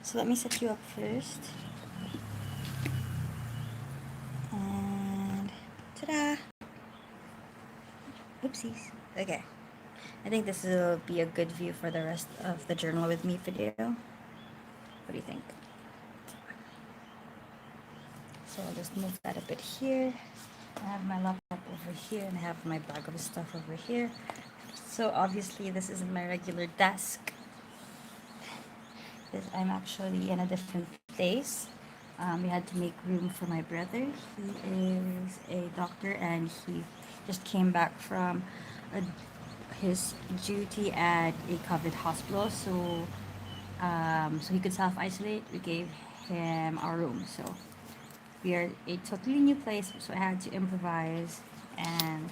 So let me set you up first. And ta-da! Oopsies. Okay. I think this will be a good view for the rest of the journal with me video. What do you think? So I'll just move that a bit here. I have my laptop over here and I have my bag of stuff over here. So obviously this isn't my regular desk. I'm actually in a different place. We had to make room for my brother. He is a doctor and he just came back from a, his duty at a COVID hospital. So he could self isolate. We gave him our room. So we are a totally new place. So I had to improvise and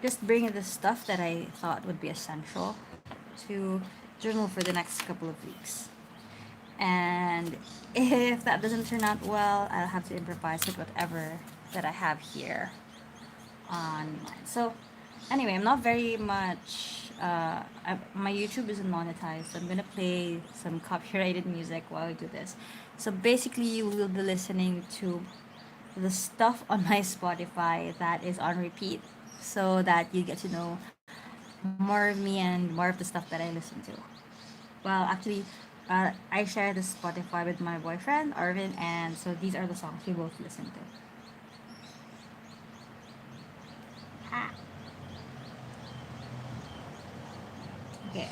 just bring the stuff that I thought would be essential to journal for the next couple of weeks. And if that doesn't turn out well, I'll have to improvise with whatever that I have here on mine. So, anyway, I'm not very much. My YouTube isn't monetized, so I'm gonna play some copyrighted music while I do this. So basically, you will be listening to the stuff on my Spotify that is on repeat, so that you get to know more of me and more of the stuff that I listen to. Well, actually, I share the Spotify with my boyfriend, Arvin, and so these are the songs we both listen to. Ah, okay.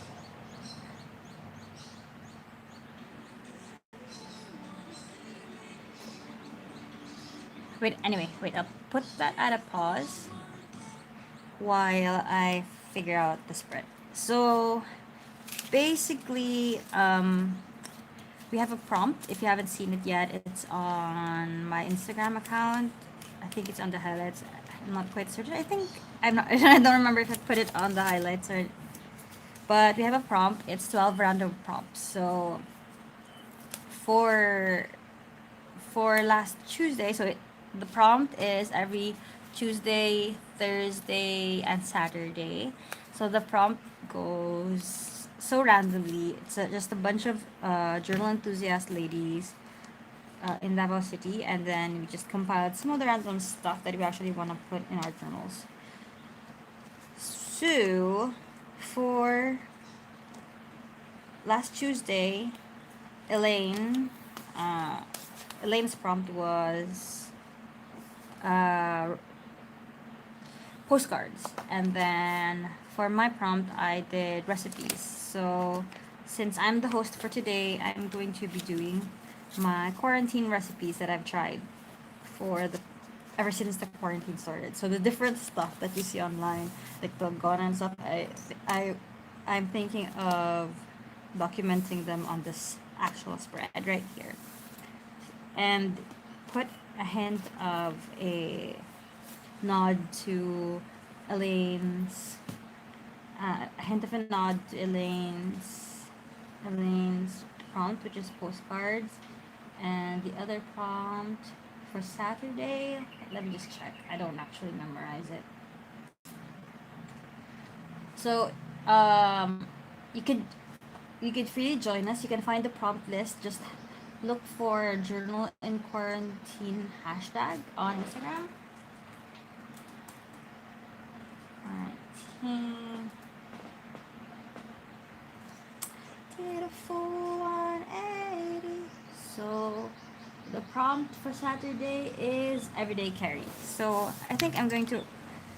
Wait, I'll put that at a pause while I figure out the spread. So, basically, we have a prompt. If you haven't seen it yet, it's on my Instagram account. I think it's on the highlights. I'm not quite certain. I think I'm not. I don't remember if I put it on the highlights or. But we have a prompt. It's 12 random prompts. So for last Tuesday, the prompt is every Tuesday, Thursday, and Saturday. So the prompt goes so randomly. It's just a bunch of journal enthusiast ladies in Davao City, and then we just compiled some of the random stuff that we actually want to put in our journals. So, for last Tuesday, Elaine, uh, Elaine's prompt was uh, postcards, and then for my prompt, I did recipes. So, since I'm the host for today, I'm going to be doing my quarantine recipes that I've tried for the ever since the quarantine started. So the different stuff that you see online, like the Ghana and stuff, I'm thinking of documenting them on this actual spread right here, and put a hint of a nod to Elaine's, a hint of a nod to Elaine's prompt, which is postcards, and the other prompt for Saturday. Let me just check. I don't actually memorize it. So, um, you could you could freely join us. You can find the prompt list. Just look for Journal in Quarantine hashtag on Instagram. Quarantine. Did a full 180. So the prompt for Saturday is everyday carry. So I think I'm going to,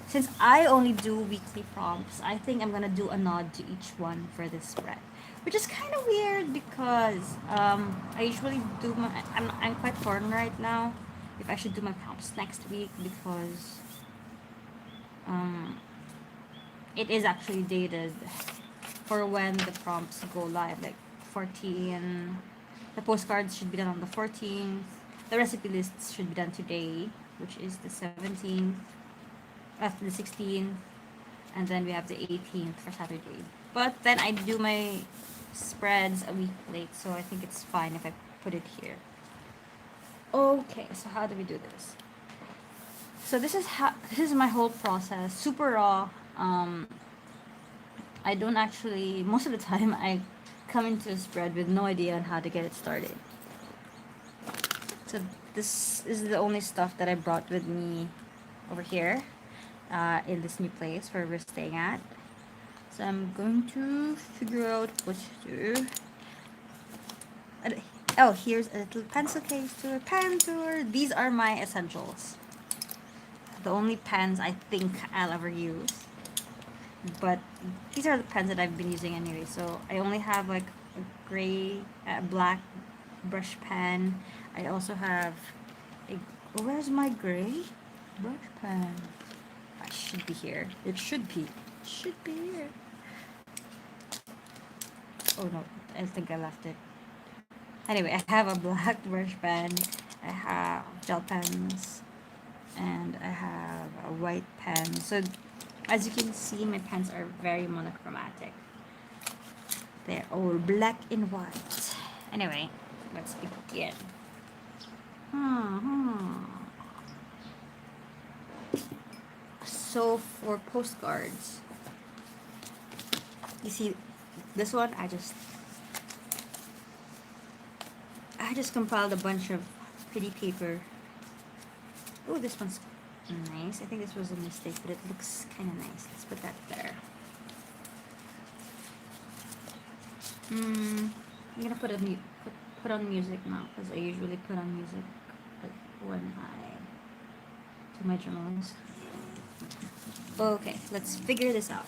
since I only do weekly prompts, I think I'm gonna do a nod to each one for this spread, which is kind of weird because I usually do my. I'm quite torn right now if I should do my prompts next week because um it is actually dated for when the prompts go live, like 14. The postcards should be done on the 14th. The recipe lists should be done today, which is the 17th, after the 16th, and then we have the 18th for Saturday. But then I do my spreads a week late, so I think it's fine if I put it here. Okay, so how do we do this? So this is my whole process, super raw. I don't actually, most of the time I come into a spread with no idea on how to get it started. So this is the only stuff that I brought with me over here in this new place where we're staying at. So I'm going to figure out what to do. Oh, here's a little pencil case tour, pen tour. These are my essentials. The only pens I think I'll ever use. But these are the pens that I've been using anyway. So I only have like a gray, black brush pen. I also have a, where's my gray brush pen? It should be here. It should be. It should be here. Oh no, I think I left it. Anyway, I have a black brush pen. I have gel pens. And I have a white pen. So as you can see, my pens are very monochromatic. They're all black and white. Anyway, let's begin. So for postcards, you see this one, I just compiled a bunch of pretty paper. Oh, this one's nice. I think this was a mistake, but it looks kind of nice. Let's put that there. I'm gonna put on music now because I usually put on music when I do my journals. Okay, let's figure this out.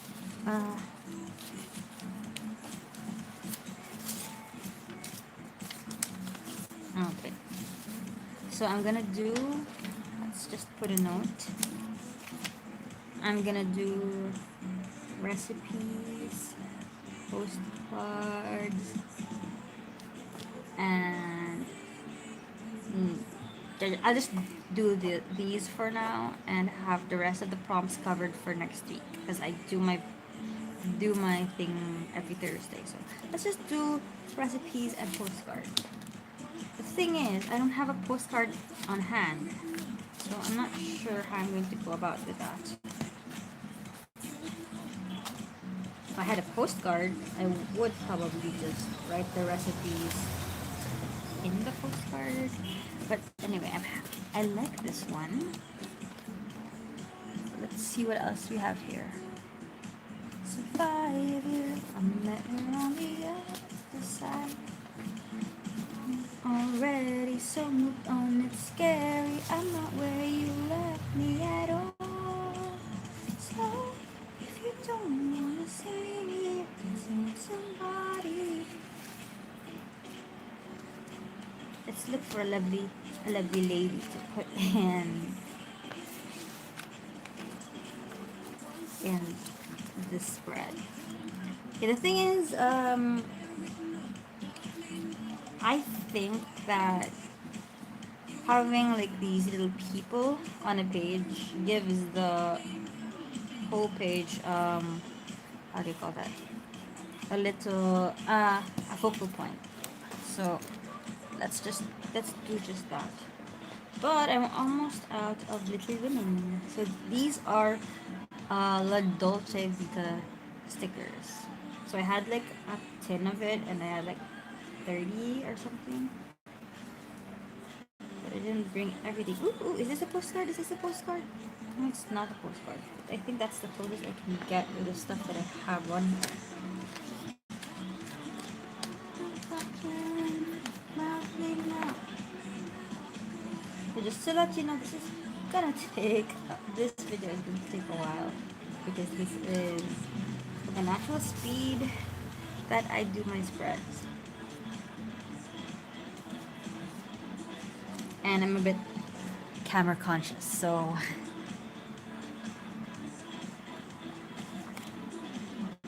Okay. So I'm gonna do, let's just put a note. I'm gonna do recipes, postcards, and I'll just do these for now and have the rest of the prompts covered for next week because I do my thing every Thursday. So let's just do recipes and postcards. The thing is, I don't have a postcard on hand, so I'm not sure how I'm going to go about with that. If I had a postcard, I would probably just write the recipes in the postcard. But anyway, I like this one. Let's see what else we have here. Survive you, I'm letting on the other side. Already so moved on, it's scary. I'm not where you left me at all. So if you don't wanna see me, see somebody. Let's look for a lovely lady to put in this spread. Okay, the thing is, I think that having like these little people on a page gives the whole page, how do you call that? A little, a focal point. So let's do just that. But I'm almost out of Little Women. So these are La Dolce Vita stickers. So I had like a 10 of it and I had like 30 or something. But I didn't bring everything. Ooh, is this a postcard? Is this a postcard? No, it's not a postcard. I think that's the closest I can get with the stuff that I have on here. So just to let you know, this is gonna take, this video is gonna take a while because this is an actual speed that I do my spreads. And I'm a bit camera conscious, so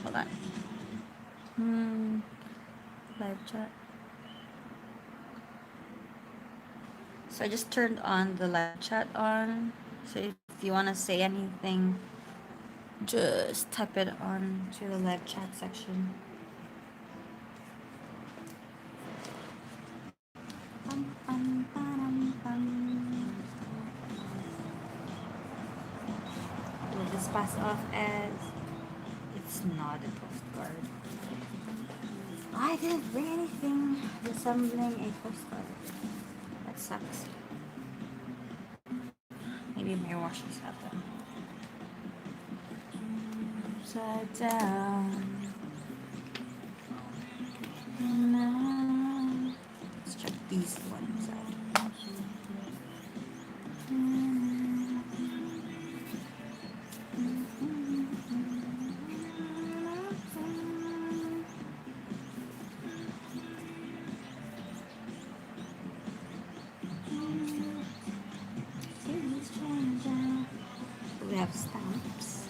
hold on. Live chat. So I just turned on the live chat on. So if you want to say anything, just type it on to the live chat section. Will this pass off as it's not a postcard? I didn't bring anything resembling a postcard. That sucks. Maybe my washes have them. Upside down. No. Let's check these ones out. We have stamps.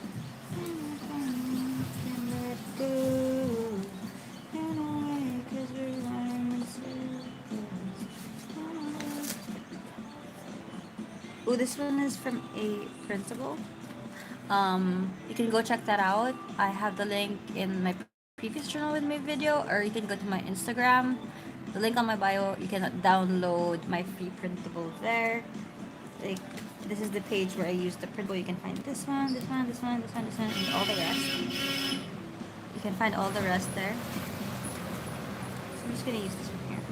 Oh, this one is from a principal. You can go check that out. I have the link in my previous journal with my video, or you can go to my Instagram. The link on my bio. You can download my free printable there. Like, this is the page where I use the printable. You can find this one, this one, this one, this one, this one, and all the rest. You can find all the rest there. So I'm just gonna use this one here.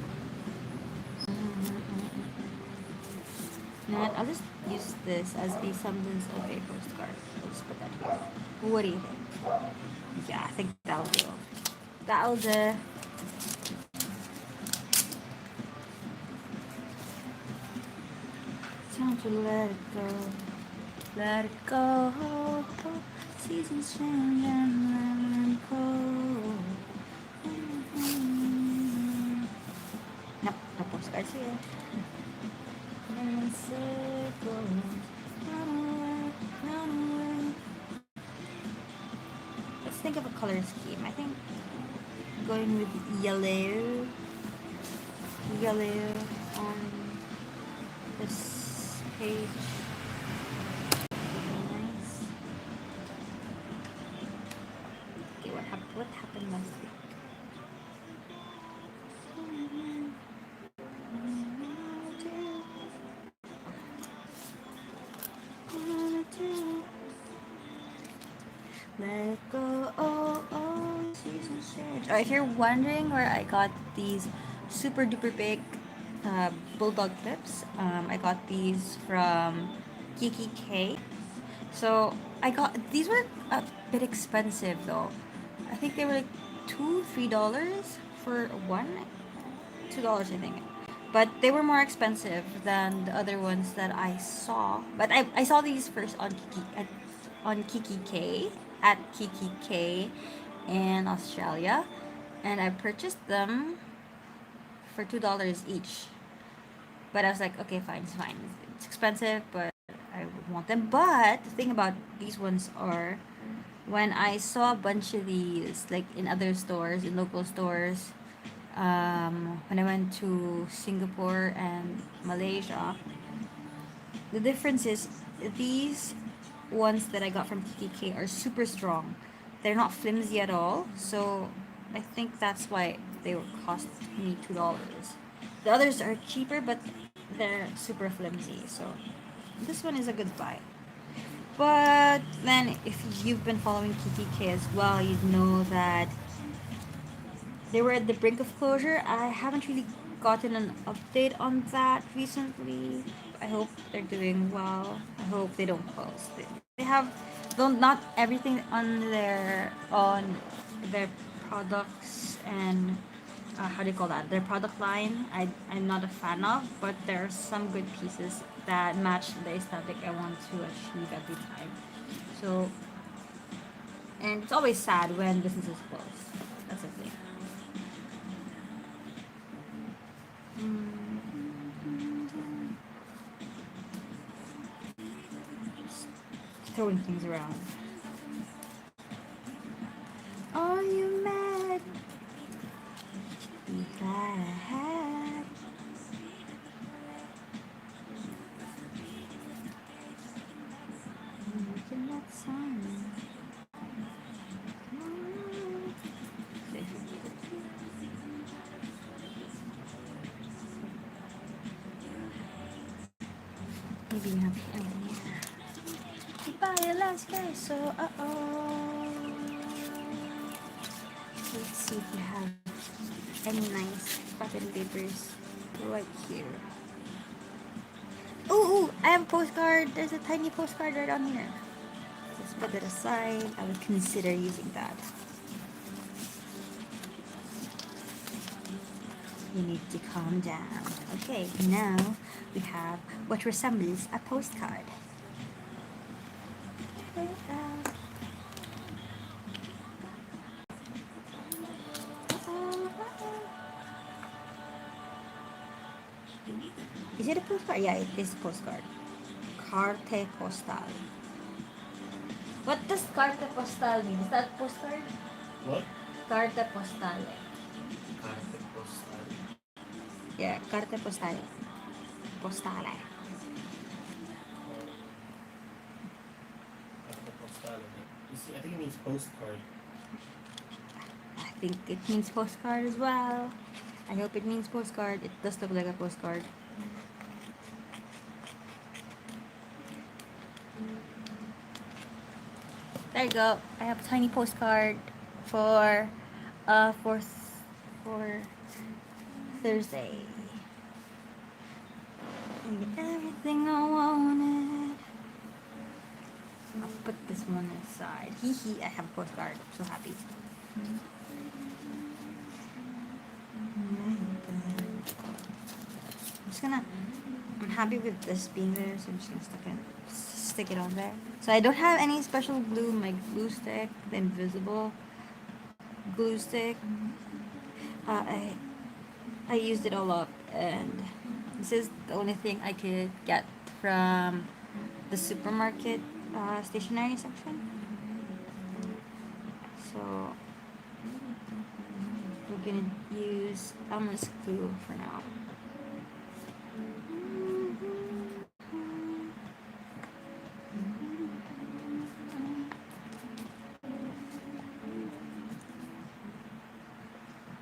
You know what? I'll just use this as a semblance of a postcard. I'll just put that here. What do you think? Yeah, I think that'll do. That'll do. Time to let it go. Let it go. Seasons change and let it go. Nope, no postcards here. Let's think of a color scheme. I think going with yellow on this page would be nice. Okay, what happened last week? Let go, seasons change. If you're wondering where I got these super duper big bulldog clips, I got these from Kiki K. So I got these were a bit expensive though. I think they were like $2-3 for one, $2 I think. But they were more expensive than the other ones that I saw. But I saw these first on Kiki K at Kiki K in Australia, and I purchased them for $2 each. But I was like, okay, fine, it's fine. It's expensive, but I would want them. But the thing about these ones are, when I saw a bunch of these, like in other stores, in local stores, when I went to Singapore and Malaysia, the difference is these ones that I got from TTK are super strong. They're not flimsy at all, so I think that's why they will cost me $2. The others are cheaper, but they're super flimsy, so this one is a good buy. But then, if you've been following TTK as well, you'd know that they were at the brink of closure. I haven't really gotten an update on that recently. I hope they're doing well. I hope they don't close. They have, though not everything on their products and how do you call that? Their product line. I'm not a fan of, but there are some good pieces that match the aesthetic I want to achieve every time. So, and it's always sad when businesses close. That's the thing. Just throwing things around. Are you mad? Be glad. Making that sound. Maybe you have the ending here. Goodbye, Alaska. So, oh. Let's see if you have any nice cotton papers right here. Oh, I have a postcard. There's a tiny postcard right on here. Let's put it aside. I would consider using that. You need to calm down. Okay, now we have what resembles a postcard. Is it a postcard? Yeah, it is a postcard. Carte postal. What does carte postal mean? Is that postcard? What? Carte postale. Carte postale. Yeah, carte postale. Postale. Carte postale. You see, I think it means postcard. I think it means postcard as well. I hope it means postcard. It does look like a postcard. There you go. I have a tiny postcard for for Thursday. And get everything I wanted. I'll put this one aside. Hee hee, I have a postcard. I'm so happy. I'm happy with this being there, so I'm just gonna stick it on there. So I don't have any special glue. My glue stick, the invisible glue stick. Uh, I I used it all up, and this is the only thing I could get from the supermarket stationery section. So we're gonna use Elmer's glue for now.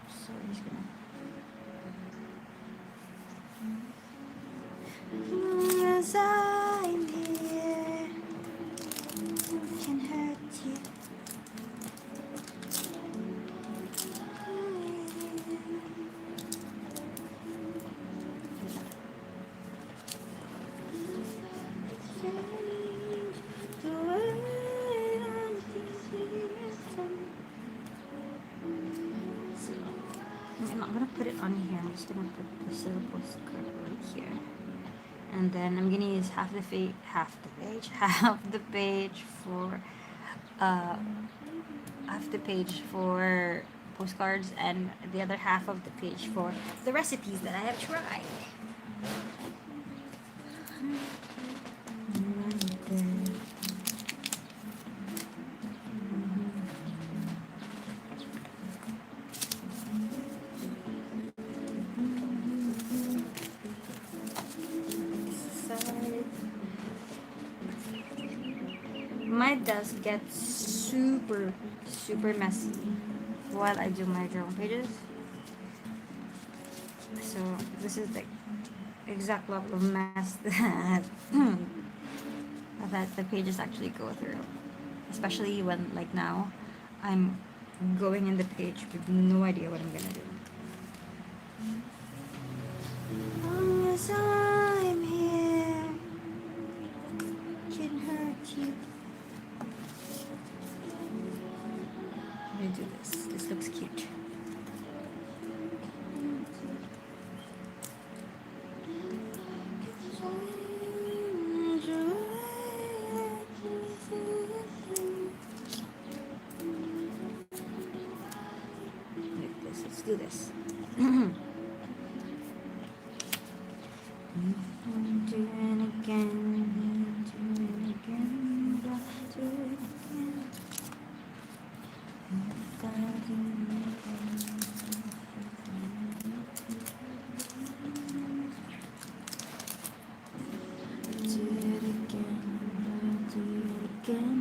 So I'm just gonna. As I'm here, can hurt you. I'm not gonna put it on here. I'm just gonna put this little postcard right here, and then I'm gonna use half the page for uh, half the page for postcards, and the other half of the page for the recipes that I have tried. My desk gets super messy while I do my journal pages. So this is the exact level of mess that that the pages actually go through. Especially when, like now, I'm going in the page with no idea what I'm gonna do. Long as I'm here, can hurt you. I'm gonna do this. This looks cute. Like this. Let's do this. Do it again. Do it again. Do it again.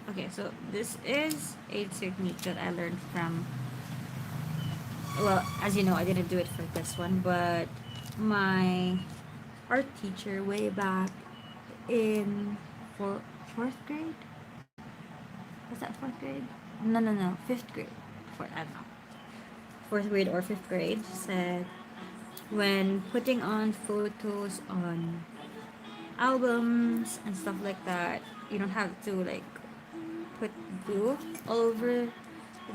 Okay, so this is a technique that I learned from well, as you know, I didn't do it for this one, but my art teacher way back in fourth grade, was that fourth grade? No, fifth grade. I don't know, fourth grade or fifth grade, said when putting on photos on albums and stuff like that, you don't have to like put glue all over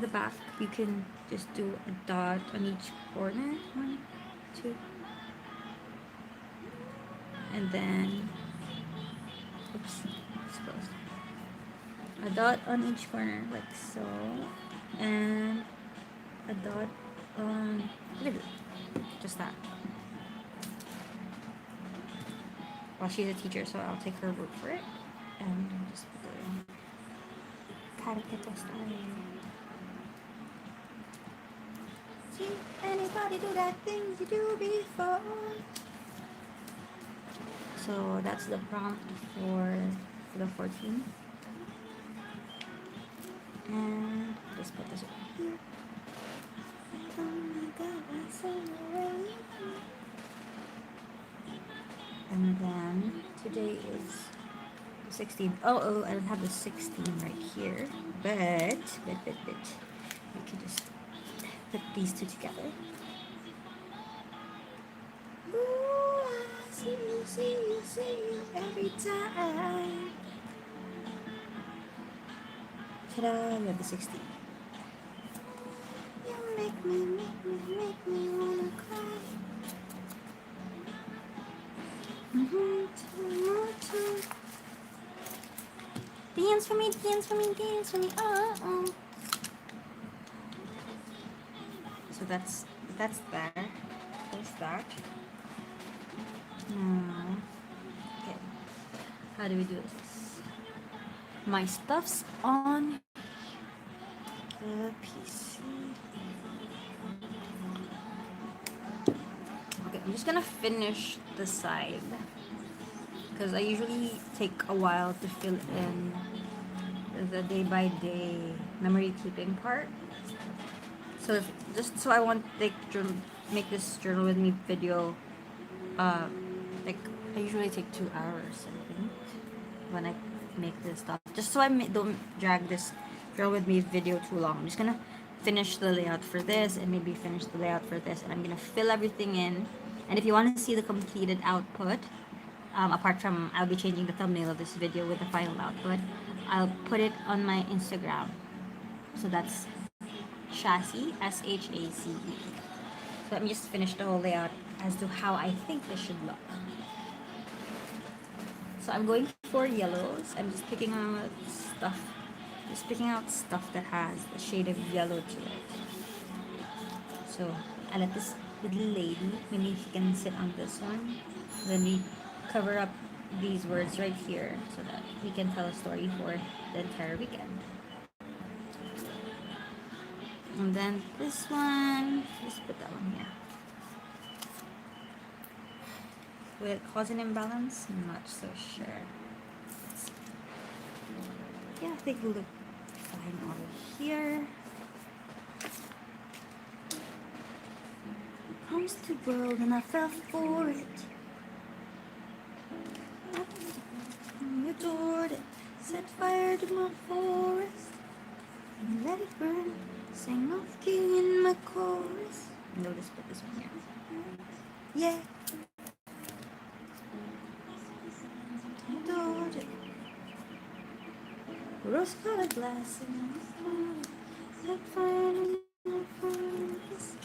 the back. You can just do a dot on each corner, one, two, and then oops, it's closed. A dot on each corner like so, and a dot on middle, just that. Well, she's a teacher, so I'll take her word for it and just put it in. Caricature style. See anybody do that thing you do before? So that's the prompt for the 14. And just put this over here. Oh my god, I'm so ready. And then today is 16. Oh, I don't have the 16 right here. But we can just put these two together. Ooh, I see you every time. Ta-da, we have the 16. You make me wanna cry. Dance for me, oh. So that's there. There's that. Now, okay. How do we do this? My stuff's on the PC. Okay, I'm just gonna finish the side because I usually take a while to fill in the day-by-day memory keeping part. So just so I want to make this journal with me video, like I usually take 2 hours I think when I make this stuff. Just so I don't drag this journal with me video too long. I'm just gonna finish the layout for this and maybe finish the layout for this, and I'm gonna fill everything in. And if you want to see the completed output, apart from I'll be changing the thumbnail of this video with the final output, I'll put it on my Instagram. So that's Shacie, SHACE. So let me just finish the whole layout as to how I think this should look. So I'm going for yellows. I'm just picking out stuff that has a shade of yellow to it. So I let this little lady, maybe she can sit on this one. Then we cover up these words right here so that we can tell a story for the entire weekend. And then this one, just put that one here. Will it cause an imbalance? I'm not so sure. Yeah, I think it'll look fine over here. Comes the world and I fell for it. I adored it. Set fire to my forest and let it burn. Sing of king in my chorus. No, just put this one here. Yeah. Adored it. Rose-colored glasses. Set fire to my forest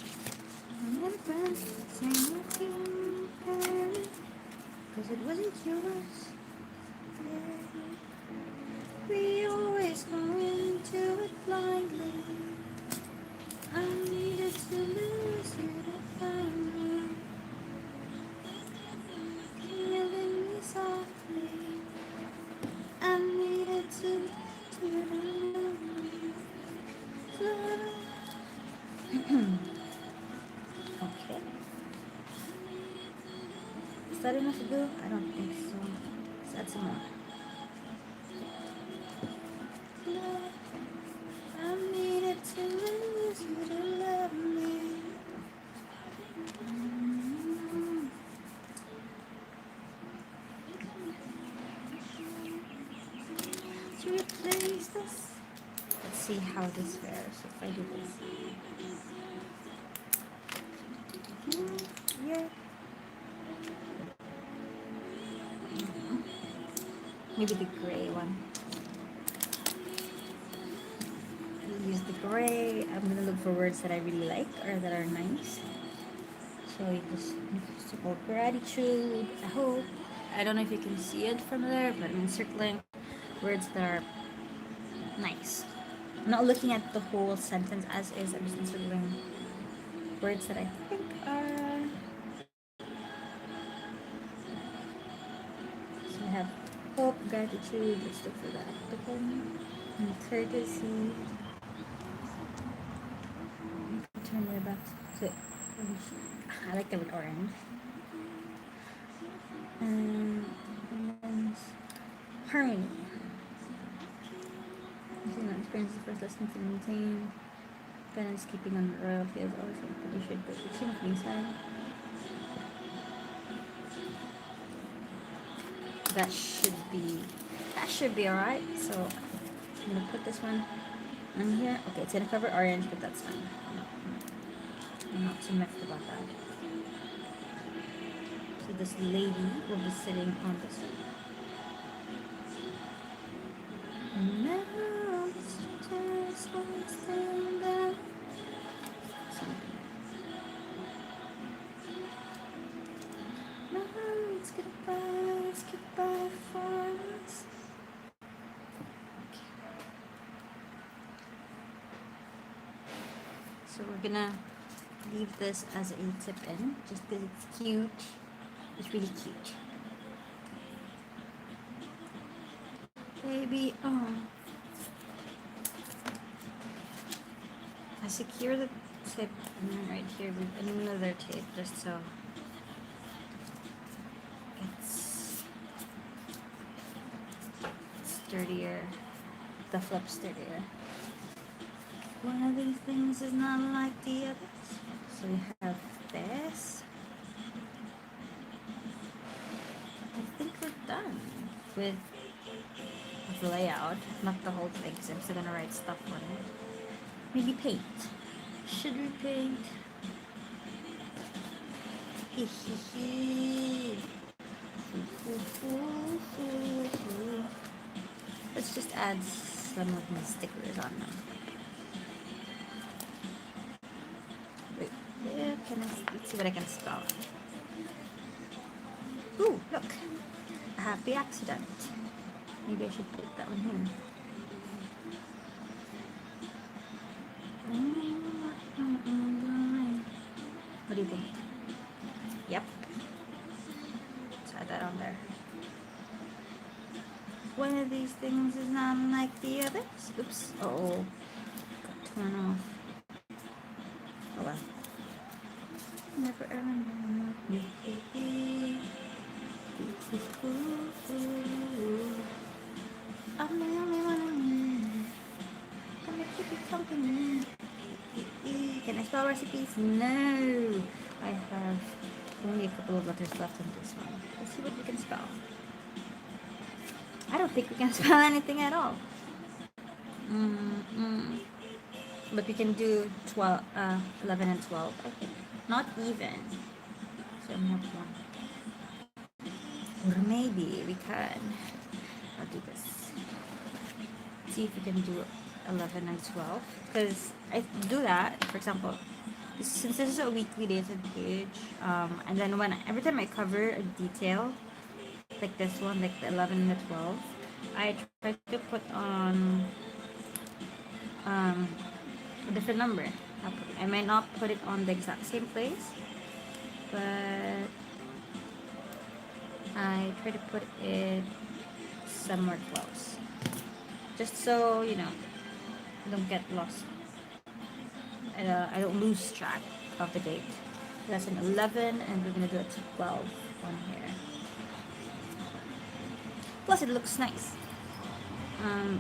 and let it burn. Sing of king in my chorus. 'Cause it wasn't yours. Yeah. We always go into it blindly. I needed to lose you to find me. Killing me softly. I needed to lose me. Okay. Is that enough to do? I don't think so. Let's add some more. I needed to lose you to love me. this. Let's see how this fares if I do this. Yeah. Maybe the gray one. I'll use the gray. I'm gonna look for words that I really like or that are nice. So you just support gratitude. I hope. I don't know if you can see it from there, but I'm circling words that are nice. I'm not looking at the whole sentence as is. I'm just circling words that I think are. So we have hope, gratitude. Let's look for that. And courtesy. Turn my back to I like the word orange. And harmony. Experience the first lesson to maintain. Balance keeping on royalty as always what you should but it's not inside. That should be alright. So I'm gonna put this one on here. Okay, it's gonna cover orange, but that's fine. I'm not too miffed about that. So this lady will be sitting on this one. Now it's just one thing that something. Now it's goodbye for us. So we're gonna leave this as a tip in just because it's cute. It's really cute. Baby, oh. I secure the tip right here with another tape just so it's sturdier. The flip sturdier. One of these things is not like the others. So we have this. I think we're done with the layout, not the whole thing, because I'm still gonna write stuff on it. Maybe paint. Should we paint? Let's just add some of these stickers on them. Wait, yeah, let's see what I can spell. Ooh, look. A happy accident. Maybe I should put that one here. What do you think? Yep. Let's add that on there. One of these things is not like the others. Oops. Oh. Got torn off. Oh well. Never ever. I'm the only one. I'm gonna keep you company. Can I spell recipes? No. I have only a couple of letters left in this one. Let's see what we can spell. I don't think we can spell anything at all. But we can do 11 and 12. I think. Not even. So I'm not one. Or maybe we can. I'll do this. See if we can do 11 and 12. Because I do that, for example, since this is a weekly dated page, and then every time I cover a detail, like this one, like the 11 and the 12, I try to put on a different number. I might not put it on the exact same place, but I try to put it somewhere close. Just so, you know, I don't get lost. I don't lose track of the date. That's an 11 and we're going to do a 12 on here. Plus it looks nice.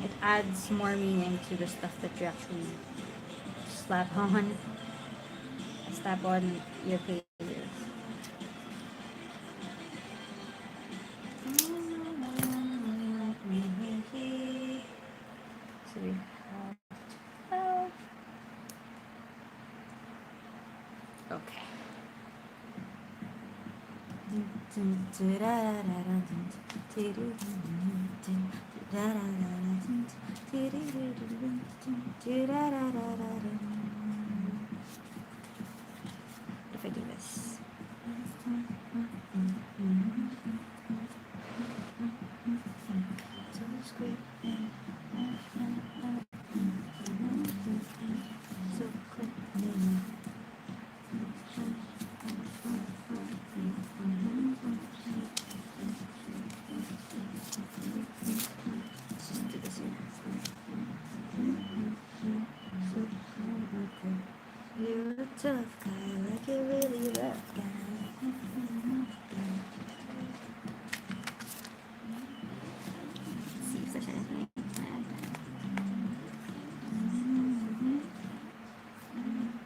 It adds more meaning to the stuff that you actually slap on your pages. So Okay. If I do this. So quick. Let's just do this here. So okay. You're a tough guy, like a really rough guy. Let's see if there's anything.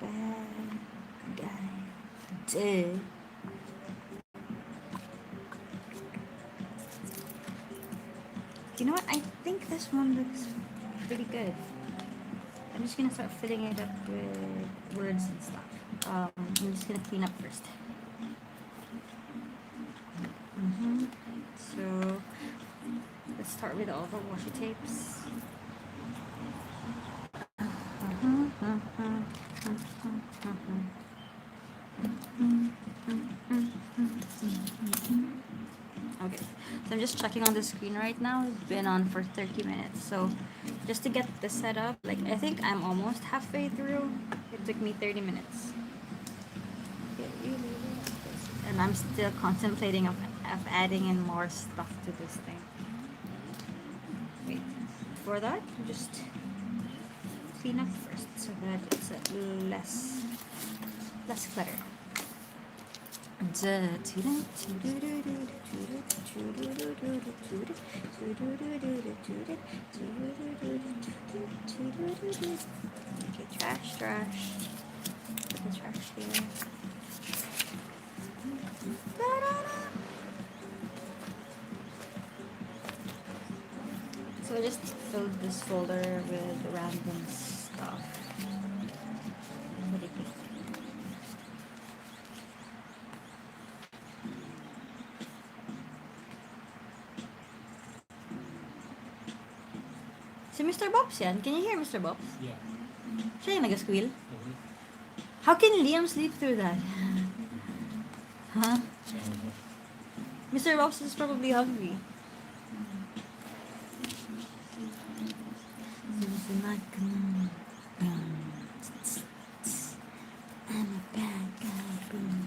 Bad guy. Dude. You know what? I think this one looks pretty good. I'm just gonna start filling it up with words and stuff. I'm just gonna clean up first. So let's start with all the washi tapes. Okay, so I'm just checking on the screen right now. It's been on for 30 minutes. So just to get this set up, like I think I'm almost halfway through. It took me 30 minutes. And I'm still contemplating of adding in more stuff to this thing. Wait, before that, just clean up first so that it's less clutter. Okay, trash. Put the trash here. So I just filled this folder with random stuff. What do you think? Si Mr. Bobs yan. Can you hear Mr. Bobs? Yeah. Siya yung nag-squeal. How can Liam sleep through that? Huh? Mr. Bobs is probably hungry. I'm a bad guy. Boom.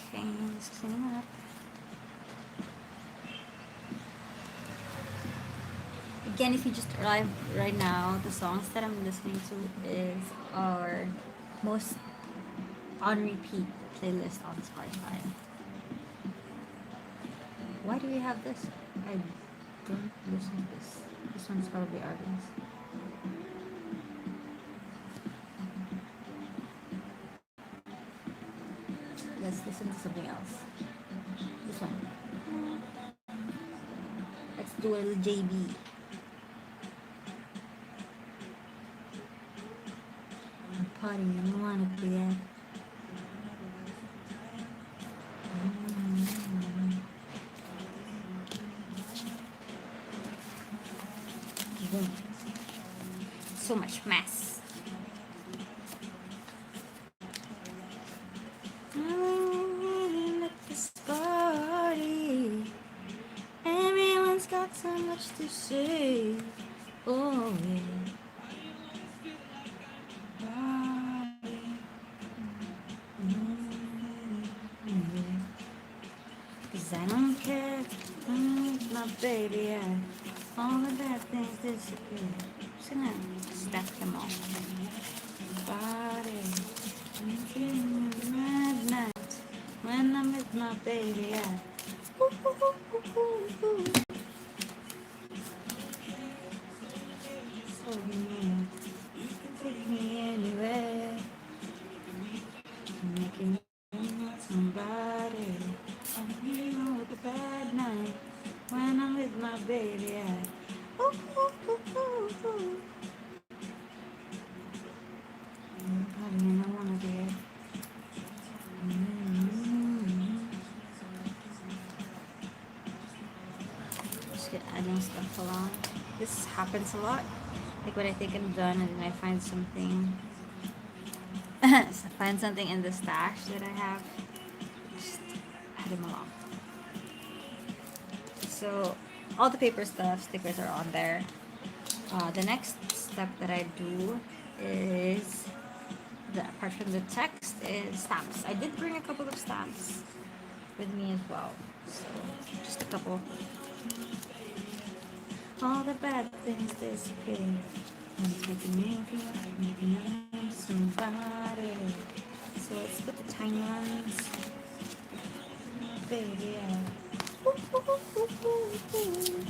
Okay, just cleaning up. Again, if you just arrived right now, the songs that I'm listening to is our most on repeat playlist on Spotify. Why do we have this? I don't listen to this. This one's probably Arvin's. Let's listen to something else. This one. Let's do a little JB. Party, you wanna be at. So much mess. At this party, everyone's got so much to say. Oh yeah. Cause I don't care, my baby, all the bad things disappear. Just gonna stack them all. Body, midnight, when I'm with my baby, so you can take me anywhere, making somebody. baby. Yeah. Ooh, ooh, ooh, ooh, ooh. Probably I wanna do it. Just get adding stuff along. This happens a lot. Like when I think I'm done and then I find something, find something in the stash that I have, just add them along. So all the paper stuff, stickers are on there. The next step that I do is, apart from the text, is stamps. I did bring a couple of stamps with me as well. So just a couple. All the bad things disappear. And taking me making I'm somebody. So let's put the tiny ones. Baby, yeah. Ooh, ooh, ooh, ooh, ooh.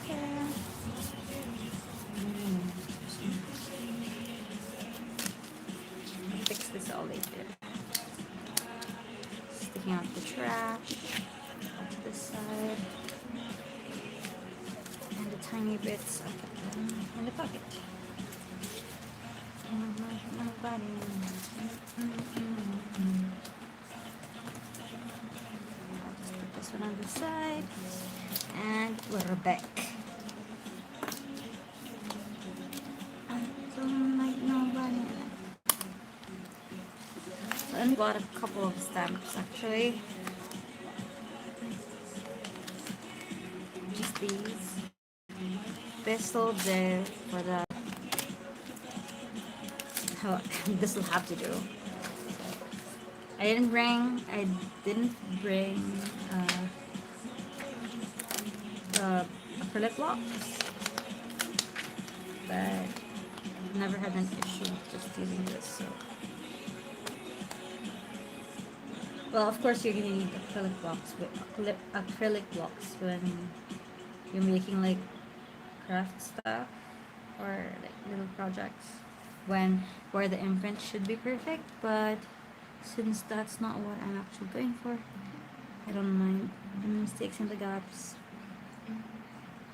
Okay. I'll fix this all later. Sticking out the trash. Off to this side. And the tiny bits I put them in the pocket. Nobody. I'll just put this one on the side. And we're back. I don't like nobody. I bought a couple of stamps actually. Just these. Pistol there for the. Oh, this will have to do. I didn't bring acrylic blocks, but I've never had an issue just using this. So, well, of course you're gonna need acrylic blocks when you're making like craft stuff or like little projects when where the imprint should be perfect, but since that's not what I'm actually going for, I don't mind the mistakes and the gaps.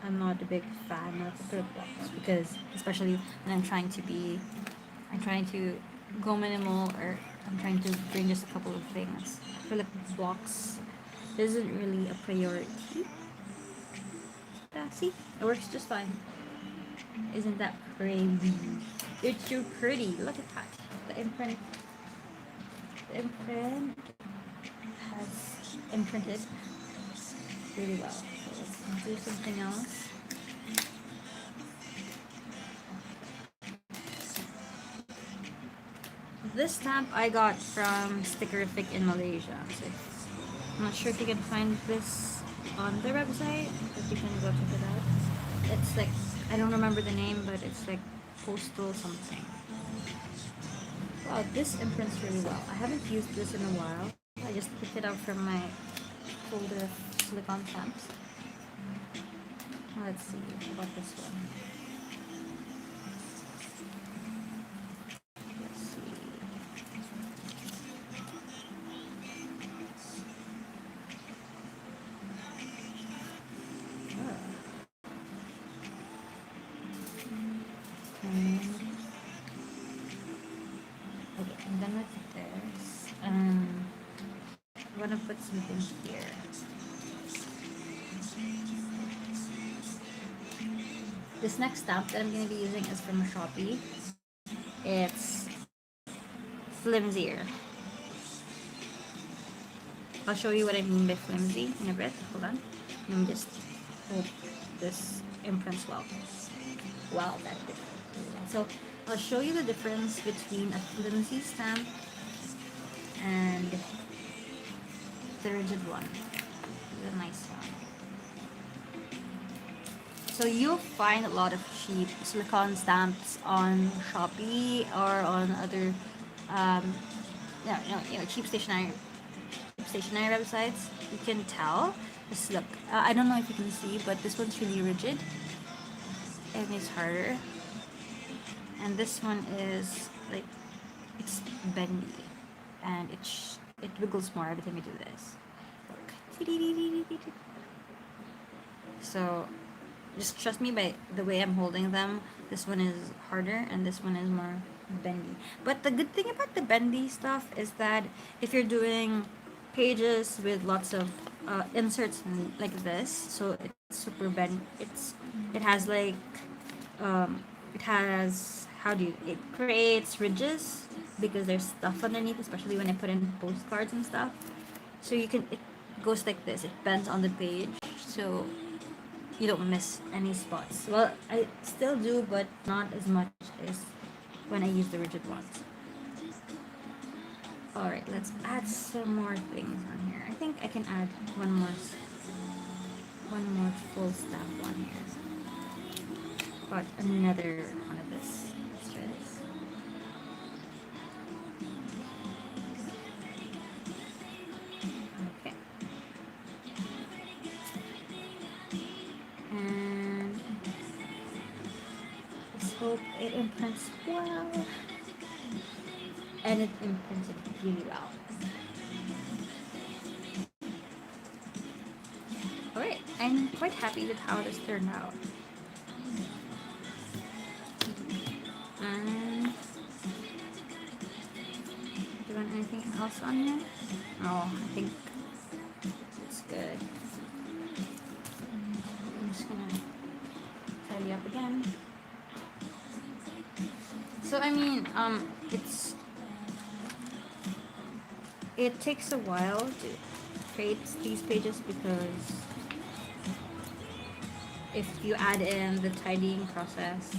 I'm not a big fan of acrylic blocks because, especially when I'm trying to go minimal, or I'm trying to bring just a couple of things. Acrylic blocks isn't really a priority. See, it works just fine. Isn't that pretty? It's too pretty. Look at that. The imprint has imprinted really well. So let's do something else. This stamp I got from Stickerific in Malaysia. So I'm not sure if you can find this on their website, but you can go check it out. It's like, I don't remember the name, but it's like postal something. Wow, this imprints really well. I haven't used this in a while. I just picked it up from my folder of silicone stamps. Let's see about this one. Let's see. Okay, I'm done with this. I'm gonna put something here. This next stamp that I'm gonna be using is from Shopee. It's flimsier. I'll show you what I mean by flimsy in a bit. Hold on. Let me just hope this imprints well. Wow, that did. So I'll show you the difference between a flimsy stamp and the rigid one. The nice one. So you'll find a lot of cheap silicone stamps on Shopee or on other, cheap stationery websites. You can tell. Just look. I don't know if you can see, but this one's really rigid and it's harder. And this one is like, it's bendy and it wiggles more every time you do this. Look. So just trust me by the way I'm holding them. This one is harder and this one is more bendy. But the good thing about the bendy stuff is that if you're doing pages with lots of inserts like this, so it's super bend. It has like it has how do you it creates ridges because there's stuff underneath, especially when I put in postcards and stuff. So you can it goes like this. It bends on the page, so you don't miss any spots. Well, I still do, but not as much as when I use the rigid ones. Alright, let's add some more things on here. I think I can add one more full stack one here. Got another one of this. Let's try this. Okay. And let's hope it imprints well. And it imprinted really well. Alright, I'm quite happy with how this turned out. And do you want anything else on here? Oh, I think it's good. I'm just gonna tidy up again. So I mean, it takes a while to create these pages because if you add in the tidying process,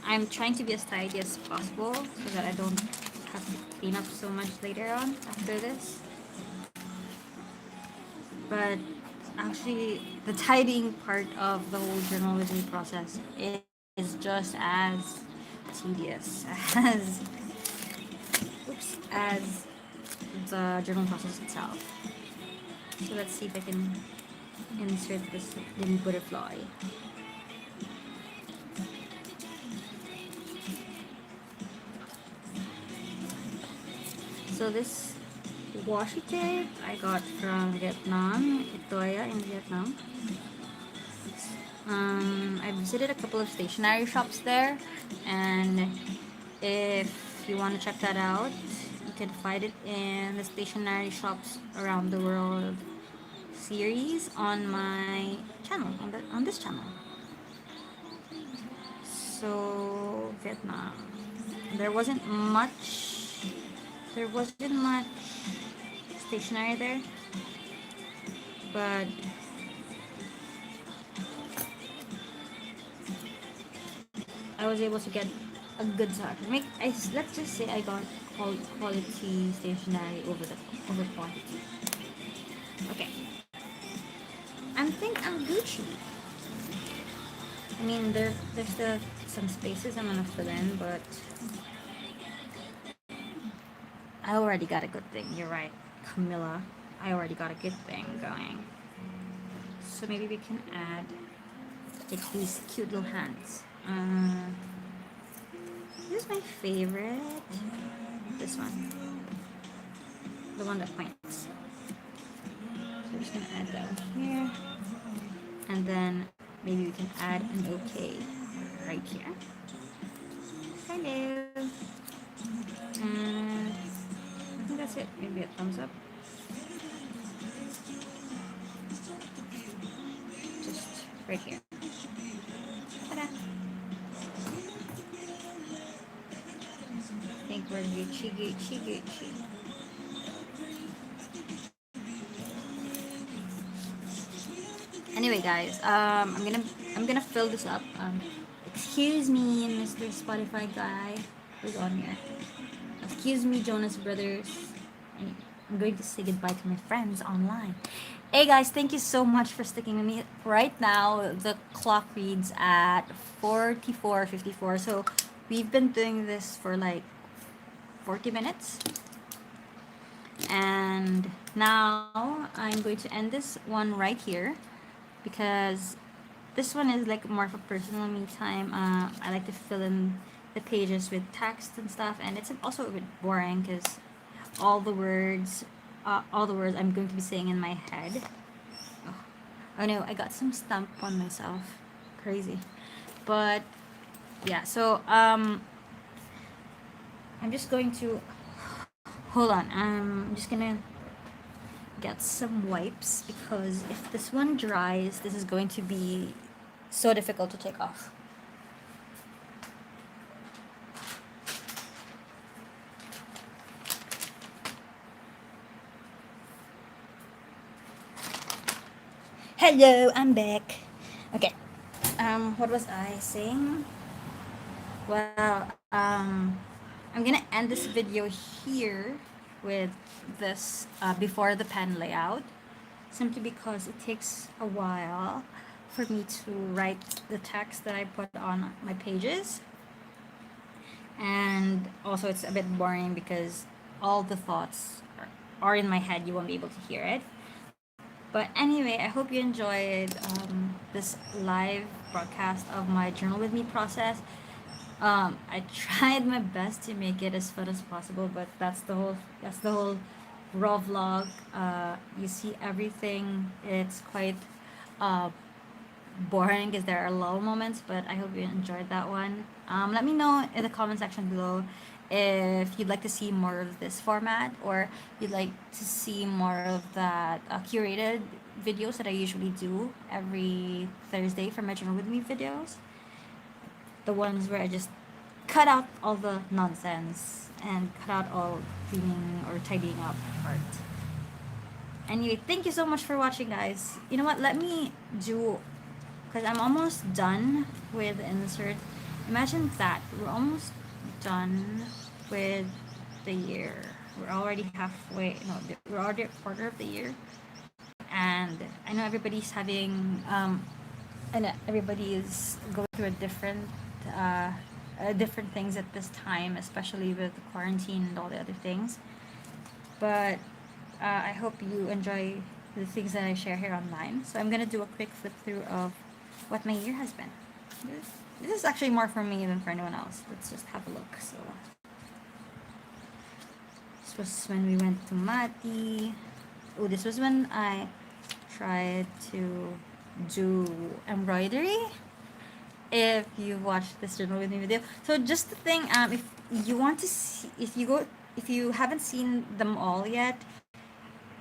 I'm trying to be as tidy as possible so that I don't have to clean up so much later on after this. But actually, the tidying part of the whole journal review process is just as tedious as the journal process itself. So let's see if I can insert this little butterfly. So this washi tape I got from Vietnam, Itoya in Vietnam. I visited a couple of stationery shops there, and if you want to check that out, you can find it in the stationery shops around the world series on my channel, on this channel. So Vietnam, there wasn't much stationery there, but I was able to get a good size. Let's just say I got quality stationery over quantity. Okay, I think I'm Gucci. I mean, there's still some spaces I'm gonna fill in, but I already got a good thing. You're right, Camilla. I already got a good thing going. So maybe we can add like these cute little hands. This is my favorite. This one. The one that points. So we're just gonna add that one here. And then maybe we can add an OK right here. Hello. And I think that's it. Maybe a thumbs up. Just right here. Ta-da. I think we're Gucci. Anyway, guys, I'm gonna fill this up. Excuse me, Mr. Spotify guy, who's on here. Excuse me, Jonas Brothers. I'm going to say goodbye to my friends online. Hey guys, thank you so much for sticking with me. Right now, the clock reads at 44:54. So we've been doing this for like 40 minutes. And now I'm going to end this one right here because this one is like more of a personal me time. I like to fill in the pages with text and stuff, and it's also a bit boring because all the words I'm going to be saying in my head. Oh, Oh no, I got some stamp on myself. Crazy. But yeah, so I'm just going to hold on. I'm just gonna get some wipes because if this one dries, this is going to be so difficult to take off. Hello, I'm back. Okay. What was I saying? Well, I'm gonna end this video here with this before the pen layout, simply because it takes a while for me to write the text that I put on my pages, and also it's a bit boring because all the thoughts are in my head. You won't be able to hear it. But anyway, I hope you enjoyed this live broadcast of my journal with me process. I tried my best to make it as fun as possible, but that's the whole raw vlog. You see everything. It's quite uh, boring because there are lull moments, but I hope you enjoyed that one. Let me know in the comment section below if you'd like to see more of this format, or you'd like to see more of that curated videos that I usually do every Thursday for my journal with me videos. The ones where I just cut out all the nonsense and cut out all cleaning or tidying up part. Anyway, thank you so much for watching, guys. You know what? Let me do, because I'm almost done with the insert. Imagine that. We're almost done with the year. We're already halfway. No, we're already a quarter of the year. And I know everybody's having, and everybody is going through uh, different things at this time, especially with the quarantine and all the other things. But I hope you enjoy the things that I share here online. So I'm gonna do a quick flip through of what my year has been. This is actually more for me than for anyone else. Let's just have a look. So this was when we went to Mati. Oh, this was when I tried to do embroidery. If you watched this journal with me video, so just the thing, if you want to see, if you haven't seen them all yet,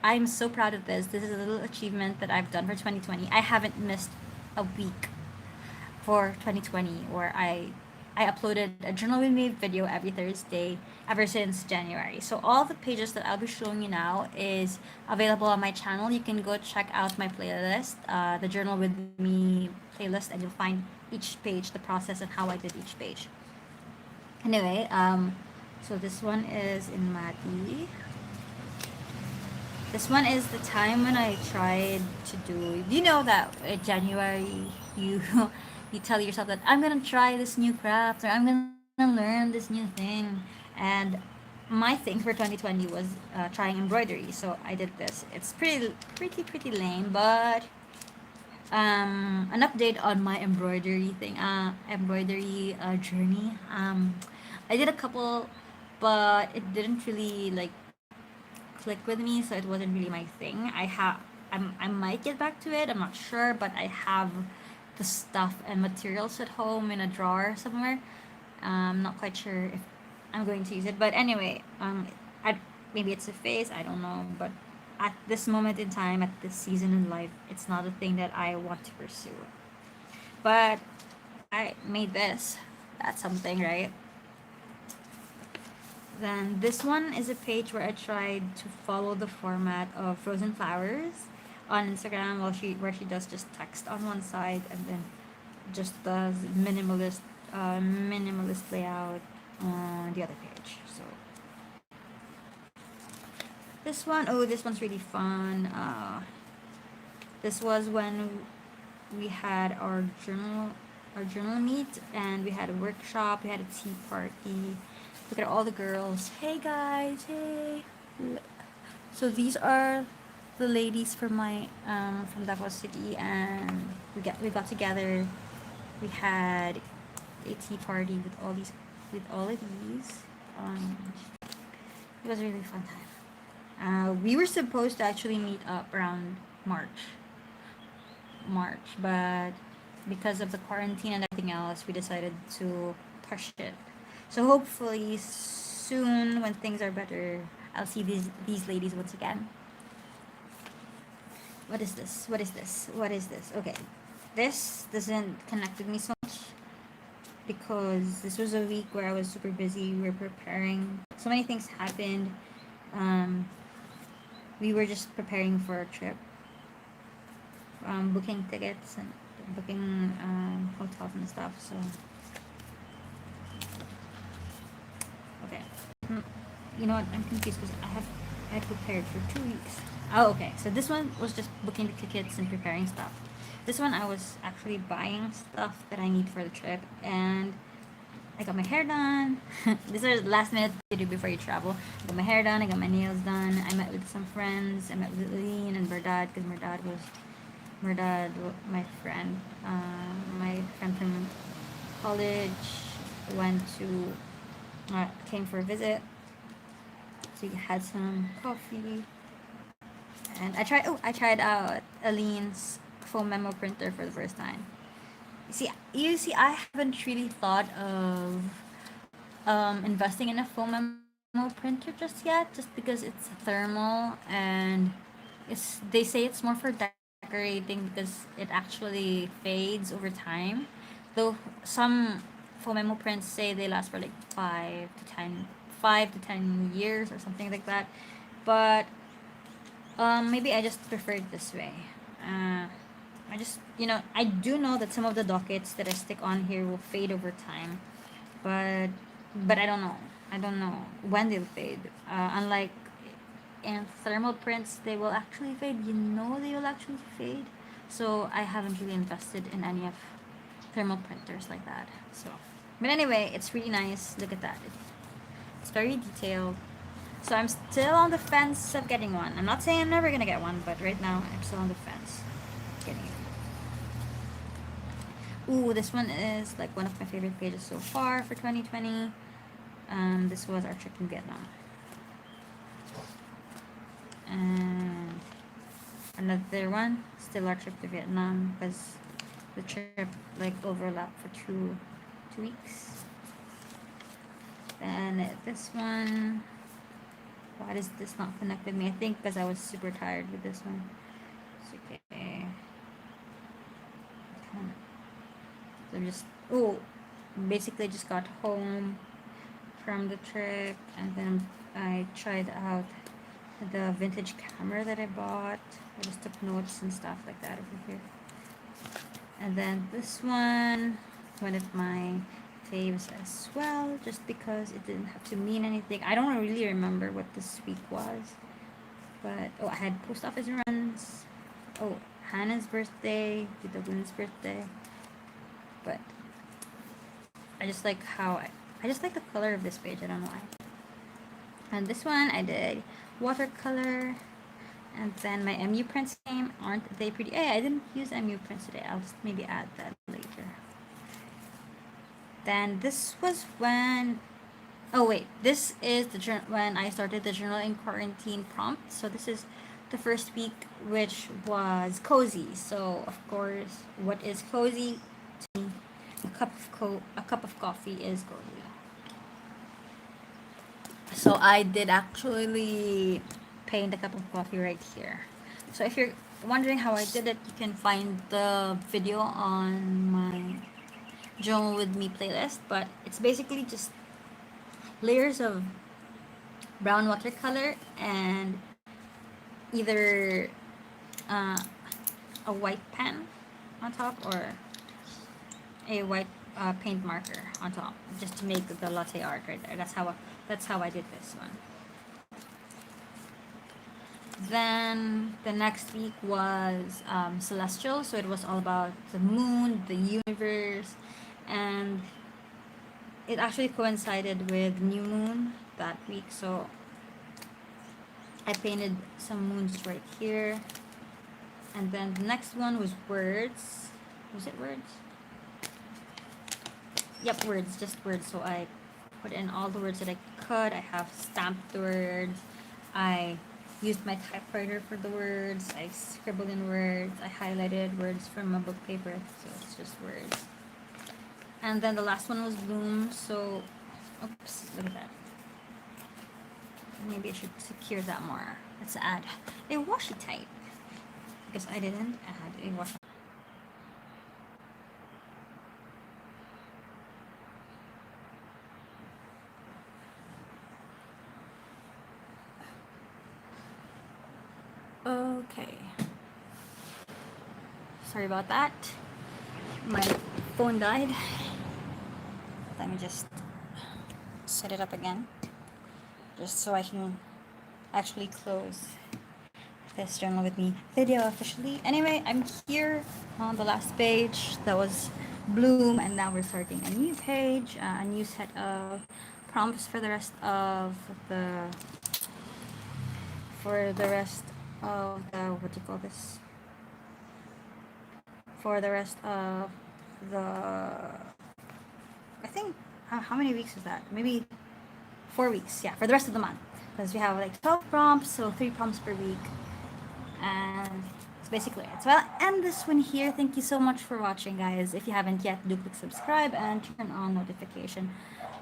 I'm so proud of this. This is a little achievement that I've done for 2020. I haven't missed a week for 2020, where I uploaded a journal with me video every Thursday ever since January. So all the pages that I'll be showing you now is available on my channel. You can go check out my playlist, the journal with me playlist, and you'll find each page, the process, and how I did each page. Anyway, so this one is in Mati. This one is the time when I tried to do. You know that in January you you tell yourself that I'm gonna try this new craft, or I'm gonna learn this new thing, and my thing for 2020 was trying embroidery. So I did this. It's pretty lame, but an update on my embroidery journey. I did a couple, but it didn't really like click with me, so it wasn't really my thing. I might get back to it. I'm not sure, but I have the stuff and materials at home in a drawer somewhere. I'm not quite sure if I'm going to use it, but anyway, maybe it's a phase. I don't know, but at this moment in time, at this season in life, it's not a thing that I want to pursue. But I made this. That's something, right? Then this one is a page where I tried to follow the format of Frozen Flowers on Instagram, where she does just text on one side and then just does minimalist layout on the other page. So this one, oh, this one's really fun. This was when we had our journal meet, and we had a workshop. We had a tea party. Look at all the girls. Hey guys, hey. So these are the ladies from my from Davao City, and we got together. We had a tea party with all of these. It was a really fun time. We were supposed to actually meet up around March, March, but because of the quarantine and everything else, we decided to push it. So hopefully soon, when things are better, I'll see these ladies once again. What is this? What is this? What is this? Okay, this doesn't connect with me so much because this was a week where I was super busy. We were preparing. So many things happened. Um, we were just preparing for a trip, booking tickets and booking hotels and stuff. So okay, Hmm, you know what? I'm confused because I prepared for 2 weeks. Oh, okay. So this one was just booking the tickets and preparing stuff. This one I was actually buying stuff that I need for the trip, and I got my hair done. This is last minute to do before you travel. I got my hair done. I got my nails done. I met with some friends. I met with Lean and Merdad because my friend. My friend from college went to came for a visit. So we had some coffee, and I tried out Aline's foam memo printer for the first time. I haven't really thought of investing in a foam memo printer just yet, just because it's thermal and they say it's more for decorating because it actually fades over time. Though some foam memo prints say they last for like 5 to 10 years or something like that. But maybe I just prefer it this way. Uh, I just, I do know that some of the dockets that I stick on here will fade over time, but I don't know. I don't know when they'll fade. Unlike in thermal prints, they will actually fade. They will actually fade. So I haven't really invested in any of thermal printers like that. So, but anyway, it's really nice. Look at that. It's very detailed. So I'm still on the fence of getting one. I'm not saying I'm never gonna get one, but right now I'm still on the fence getting it. Ooh, this one is like one of my favorite pages so far for 2020. This was our trip in Vietnam. And another one, still our trip to Vietnam, because the trip like overlapped for two weeks. And this one, why does this not connect with me? I think because I was super tired with this one. It's okay. So basically just got home from the trip, and then I tried out the vintage camera that I bought. I just took notes and stuff like that over here. And then this one of my faves as well, just because it didn't have to mean anything. I don't really remember what this week was, but I had post office runs. Oh, Hannah's birthday, Tita Gwen's birthday. But I just like the color of this page. I don't know why. And this one I did watercolor, and then my MU prints came. Aren't they pretty? Hey, I didn't use MU prints today. I'll just maybe add that later. Then this was when. Oh wait, this is when I started the journal in quarantine prompt. So this is the first week, which was cozy. So of course, what is cozy? To me, a cup of coffee is cozy. So I did actually paint a cup of coffee right here. So if you're wondering how I did it, you can find the video on my Journal with Me playlist. But it's basically just layers of brown watercolor and either uh, a white pen on top or a white paint marker on top, just to make the latte art right there. That's how I did this one. Then the next week was celestial, so it was all about the moon, the universe, and it actually coincided with new moon that week. So I painted some moons right here, and then the next one was words. Was it words? Yep, words, just words. So I put in all the words that I could. I have stamped words. I used my typewriter for the words. I scribbled in words. I highlighted words from my book paper, so it's just words. And then the last one was Bloom. So, oops, look at that. Maybe I should secure that more. Let's add a washi tape because I didn't add a washi. Okay. Sorry about that. My phone died. Let me just set it up again. Just so I can actually close this Journal with Me video officially. Anyway, I'm here on the last page. That was Bloom, and now we're starting a new page, a new set of prompts for the rest of the what do you call this? For the rest of the, I think, how many weeks is that? Maybe 4 weeks. Yeah, for the rest of the month, because we have like 12 prompts, so 3 prompts per week, and it's basically it. So I'll end this one here. Thank you so much for watching, guys. If you haven't yet, do click subscribe and turn on the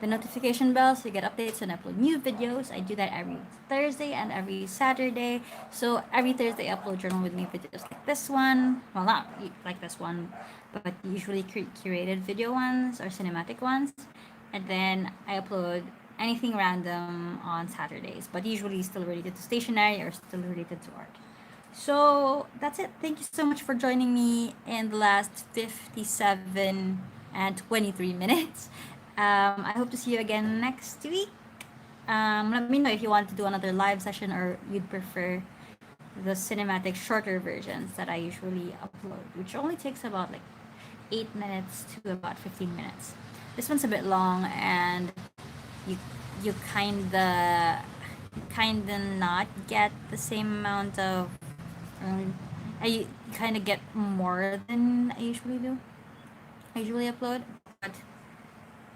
notification bell, so you get updates when I upload new videos. I do that every Thursday and every Saturday. So every Thursday I upload Journal with Me videos like this one. Well, not like this one, but usually curated video ones or cinematic ones. And then I upload anything random on Saturdays, but usually still related to stationery or still related to art. So that's it. Thank you so much for joining me in the last 57 and 23 minutes. I hope to see you again next week. Let me know if you want to do another live session or you'd prefer the cinematic shorter versions that I usually upload, which only takes about like 8 minutes to about 15 minutes. This one's a bit long, and you kinda not get the same amount of I kind of get more than I usually do. I usually upload, but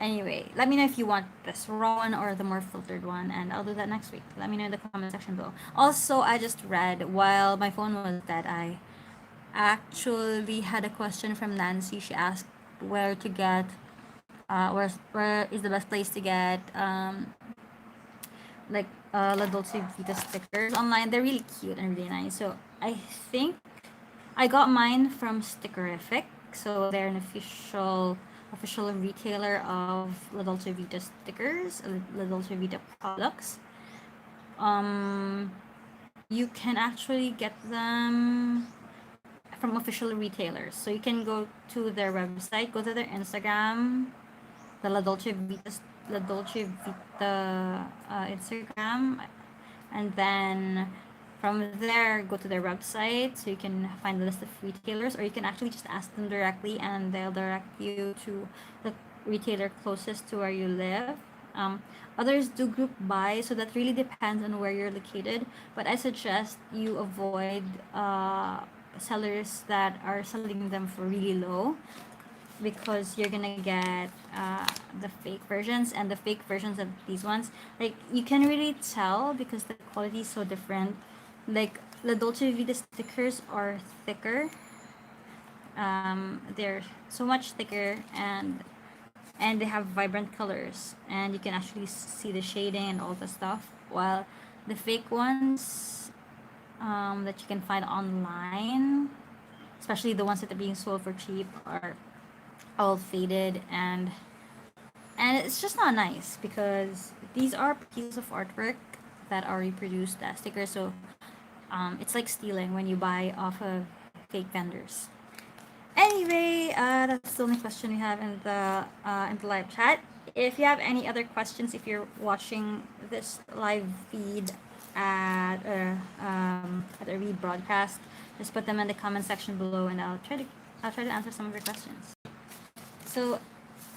anyway, let me know if you want this raw one or the more filtered one, and I'll do that next week. Let me know in the comment section below. Also, I just read while my phone was dead, I actually had a question from Nancy. She asked where to get, where is the best place to get like La Dolce Vita stickers online. They're really cute and really nice. So I think I got mine from Stickerific. So they're an official retailer of La Dolce Vita stickers, La Dolce Vita products. You can actually get them from official retailers. So you can go to their website, go to their Instagram, the La Dolce Vita Instagram, and then from there go to their website, so you can find the list of retailers, or you can actually just ask them directly and they'll direct you to the retailer closest to where you live. Others do group buy, so that really depends on where you're located, but I suggest you avoid sellers that are selling them for really low, because you're gonna get the fake versions, and the fake versions of these ones, like, you can really tell because the quality is so different. Like, La Dolce Vita stickers are thicker. They're so much thicker, and they have vibrant colors, and you can actually see the shading and all the stuff, while the fake ones that you can find online, especially the ones that are being sold for cheap, are all faded, and it's just not nice, because these are pieces of artwork that are reproduced as stickers. So it's like stealing when you buy off of fake vendors. Anyway, that's the only question we have in the live chat. If you have any other questions, if you're watching this live feed at a rebroadcast, just put them in the comment section below, and I'll try to answer some of your questions. So,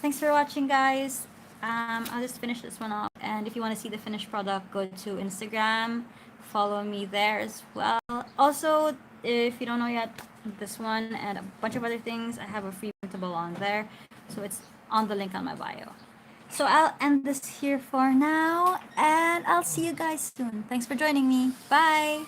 thanks for watching, guys. I'll just finish this one off, and if you want to see the finished product, go to Instagram, follow me there as well. Also, if you don't know yet, this one and a bunch of other things, I have a free printable on there, so it's on the link on my bio. So I'll end this here for now, and I'll see you guys soon. Thanks for joining me. Bye.